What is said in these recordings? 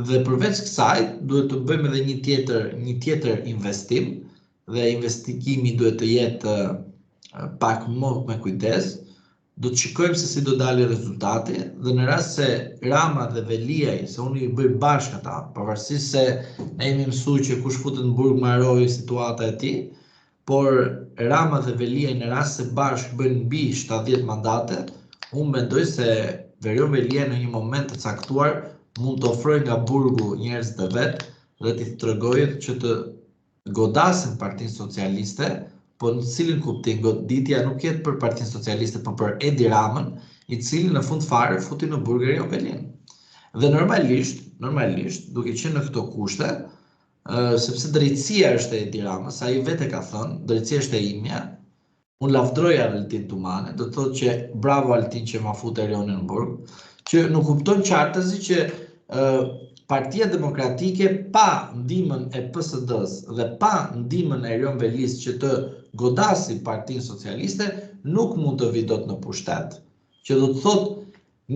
Dhe përveç kësaj, duhet të bëjmë edhe një tjetër investim, dhe investigimi duhet të jetë pak më me kujdes. Do të shikojmë se si do dalë rezultati, dhe në rast se Rama dhe Veliaj, se unë i bëj bashkë ata, pavarësisht se ne jemi mësuar që kush futet në burg mbaroj situata e tij, por Rama dhe Veliaj në rast se bashkë bëjnë mbi 70 mandate, unë mendoj se Verion Veliaj në një moment të caktuar mund të ofrojë nga burgu njerëz të vet dhe t'i tregojë që të godasin Partinë Socialiste, po në cilin kuptim goditja nuk jetë për Partinë Socialiste, po për Edi Ramën, i cili në fund fare futi në burg Verion Veliajin. Dhe normalisht, duke qenë në këto kushte, sepse drejtësia është e Edi Ramës, ai vetë ka thënë, drejtësia është e imja. Unë lavdroj Altin Tumane, do të thotë që bravo Altin që ma fut Erionin në burg, që nuk kupton qartësi që Partia Demokratike pa ndihmën e PSD-s dhe pa ndihmën e Erion Velis që të godasi Partinë Socialiste nuk mund të vi dot në pushtet. Që do të thotë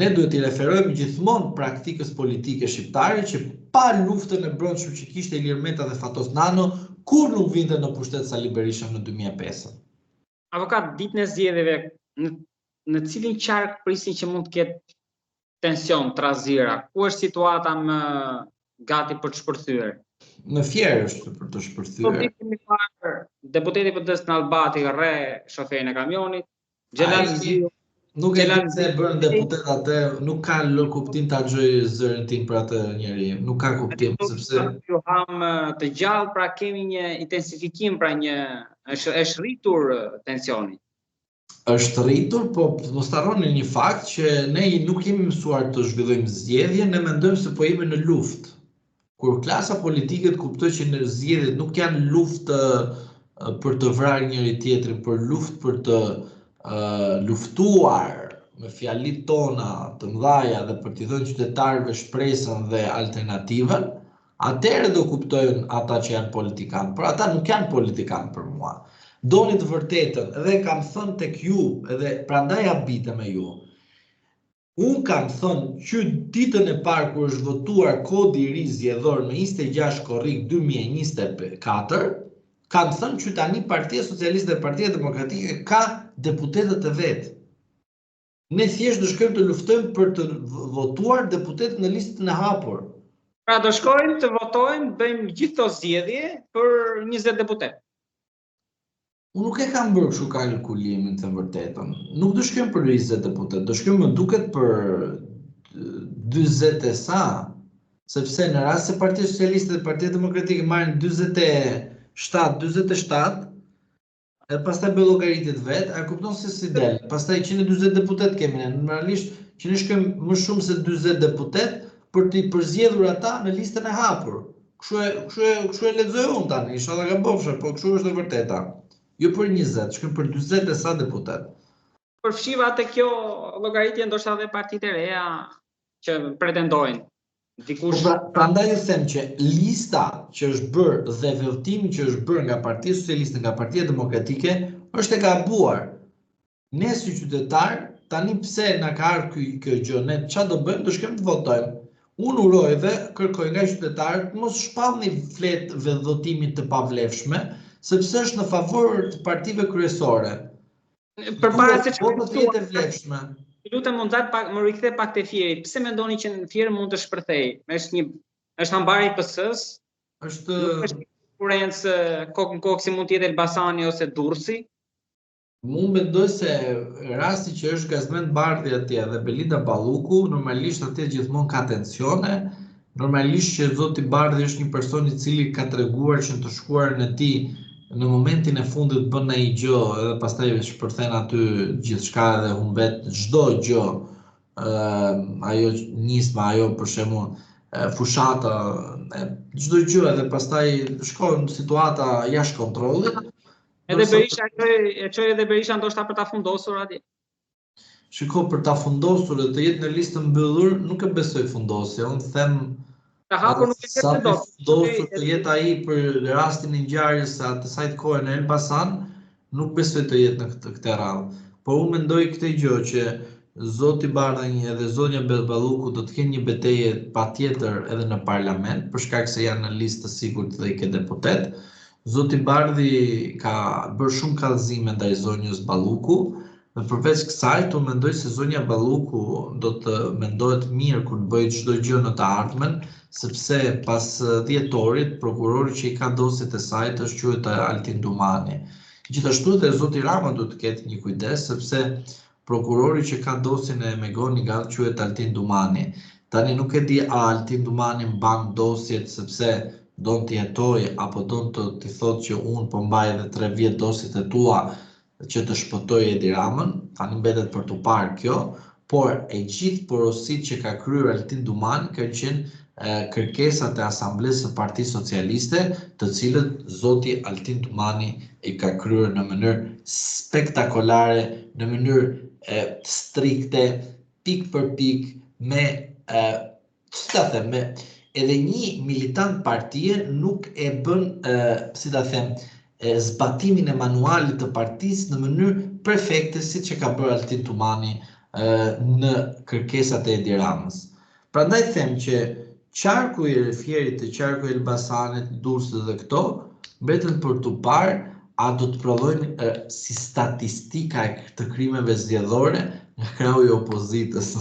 ne duhet i referojmë gjithmonë praktikës politike shqiptare që pa luftën e brendshme që kishte Ilir Meta dhe Fatos Nano, kur nuk vinte në pushtet Sali Berisha në 2005. Avokat, ditën e zgjedhjeve, në cilin qark prisni që mund të ketë tension, trazira? Ku është situata më gati për të shpërthyer? Në Fier është për të shpërthyer. Deputeti i PD-s në Albati rre shoferin e kamionit, Xhelal Ziu. Nuk e di se bën deputet atë, nuk ka kuptim ta xhoj zërin tim për atë njeri. Nuk ka kuptim sepse ju ham të gjallë, pra kemi një intensifikim, pra është rritur tensioni. Është rritur, po mos harroni një fakt që ne nuk jemi mësuar të zhvillojmë zgjedhje, ne mendojmë se po jemi në luftë. Kur klasa politike të kuptojë që në zgjedhjet nuk janë luftë për të vrarë njëri tjetrin, por luftë për të luftuar me fjalit tona të mëdha dhe për t'i dhënë qytetarëve shpresën dhe alternativën, atëherë do kuptojnë ata që janë politikanë, por ata nuk janë politikanë për mua. Doni të vërtetën, edhe kam thënë tek ju, edhe prandaj habite me ju. Unë kam thënë që ditën e parë kur është votuar kodi i ri zgjedhor me 26 korrik 2024, kam thënë që tani Partia Socialiste dhe Partia Demokratike ka deputetët e vet. Ne thjesht do shkojmë të luftojmë për të votuar deputet në listën e hapur. Pra do shkojmë të votojmë, bëjmë gjithë to zgjedhje për 20 deputet. Unë nuk e kam bërë kështu kalkulimin të vërtetën. Nuk do shkojmë për 20 deputet, do shkojmë më duket për 40 e sa, sepse në rast se Partia Socialiste dhe Partia Demokratike marrin 27, e pastaj bëj llogaritë vet, a kupton se si del. Pastaj 140 deputet kemi ne. Normalisht që ne shkojmë më shumë se 40 deputet për të përzgjedhur ata në listën e hapur. Kështu e lexoj unë tani, inshallah gabofsha, po kështu është e vërteta. Jo për 20, shkojmë për 40 e sa deputet. Përfshiva te kjo llogaritje ndoshta edhe partitë e reja që pretendojnë. Prandaj ju them që lista që është bërë dhe votimi që është bërë nga Partia Socialiste, nga Partia Demokratike, është e gabuar. Ne si qytetar, tani pse na ka ardhur kjo gjë, ne çfarë do bëjmë? Do shkojmë të votojmë. Unë uroj dhe kërkoj nga qytetarët mos shpallni fletë votimit të pavlefshme, sepse është në favor të partive kryesore. Përpara se votat jetë vlefshme. Lutem më rikthe pak te Fieri. Pse mendoni që në Fier mund të shpërthej? Është ambari i PS-s? Është konkurrencë kokë në kokë si mund të jetë Elbasani ose Durrësi? Unë mendoj se rasti që është Gazmend Bardhi atje dhe Belinda Balluku, normalisht atje gjithmonë ka tensione. Normalisht që zoti Bardhi është një person i cili ka treguar që në të shkuarën e tij në momentin e fundit bën ai gjë edhe pastaj shpërthen aty gjithçka dhe humbet çdo gjë. Ajo nisma, ajo për shembull fushata, çdo gjë edhe pastaj shkon situata jashtë kontrollit. Edhe Berisha e çoi edhe Berisha ndoshta për ta fundosur atje. Shiko, për ta fundosur dhe të jetë në listë mbyllur, nuk e besoj fundosje. Unë them ta hapur nuk e sa të fundosur të jetë ai për rastin e ngjarjes së asaj kohe në Elbasan, nuk besoj të jetë në këtë radhë. Por unë mendoj këtë gjë që Zoti Bardhi edhe zonja Belballuku do të kenë një betejë patjetër edhe në parlament, për shkak se janë në listë të sigurt dhe i ke deputet. Zoti Bardhi ka bërë shumë kallëzime ndaj zonjës Balluku, dhe përveç kësaj, unë mendoj se zonja Balluku do të mendohet mirë kur të bëjë çdo gjë në të ardhmen, sepse pas dhjetorit, prokurori që i ka dosjet e saj është quhet Altin Dumani. Gjithashtu dhe zoti Rama do të ketë një kujdes, sepse prokurori që ka dosjen e Megoni Gal quhet Altin Dumani. Tani nuk e di a Altin Dumani mban dosjet sepse do të jetoj apo do të thotë që unë po mbaj edhe 3 vjet dosjet e tua që të shpëtoj Edi Ramën, tani mbetet për të parë kjo, por e gjithë porositë që ka kryer Altin Dumani kanë qenë kërkesat e Asamblesë së Partisë Socialiste, të cilët zoti Altin Dumani i ka kryer në mënyrë spektakolare, në mënyrë strikte, pik për pik, me edhe një militant partie nuk e bën, zbatimin e manualit të partisë në mënyrë perfekte, siç e ka bërë Altin Dumani në kërkesat e Edi Ramës. Prandaj them që qarku i Refjerit të qarku i Elbasanit, Durrësit dhe këto, mbeten për të parë a do të provojnë si statistika të krimeve zgjedhore nga krahu i opozitës,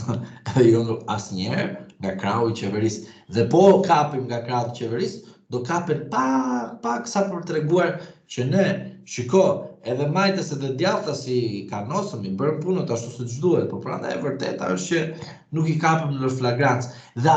edhe jo asnjëherë nga krahu i qeverisë. Dhe po kapim nga krahu i qeverisë, do kapen pak sa për treguar që ne, shiko, edhe majtës edhe djathtas si kanosëm i bërën punët ashtu siç duhet, por prandaj e vërteta është që nuk i kapim në flagrancë. Dhe